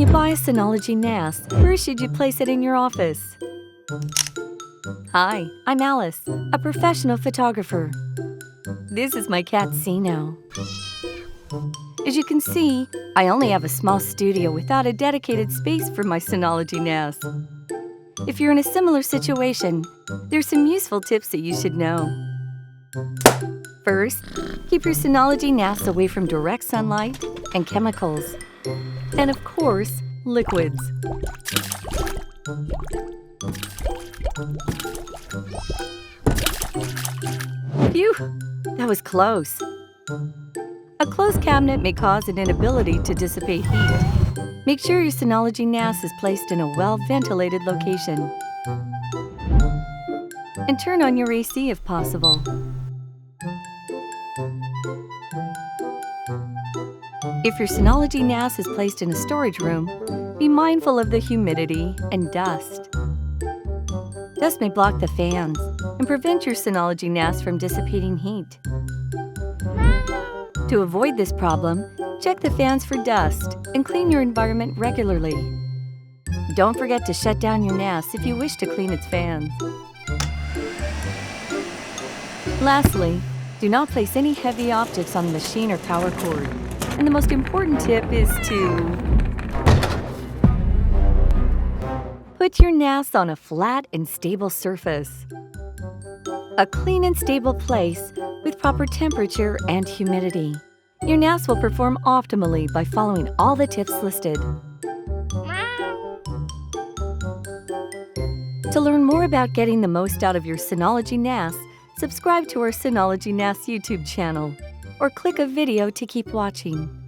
you buy a Synology NAS, where should you place it in your office? Hi, I'm Alice, a professional photographer. This is my cat Sino. As you can see, I only have a small studio without a dedicated space for my Synology NAS. If you're in a similar situation, there's some useful tips that you should know. First, keep your Synology NAS away from direct sunlight and chemicals. And of course, liquids. Phew! That was close. A closed cabinet may cause an inability to dissipate heat. Make sure your Synology NAS is placed in a well-ventilated location. And turn on your AC if possible. If your Synology NAS is placed in a storage room, be mindful of the humidity and dust. Dust may block the fans and prevent your Synology NAS from dissipating heat. To avoid this problem, check the fans for dust and clean your environment regularly. Don't forget to shut down your NAS if you wish to clean its fans. Lastly, do not place any heavy objects on the machine or power cord. And the most important tip is to put your NAS on a flat and stable surface. A clean and stable place with proper temperature and humidity. Your NAS will perform optimally by following all the tips listed. To learn more about getting the most out of your Synology NAS, subscribe to our Synology NAS YouTube channel, or click a video to keep watching.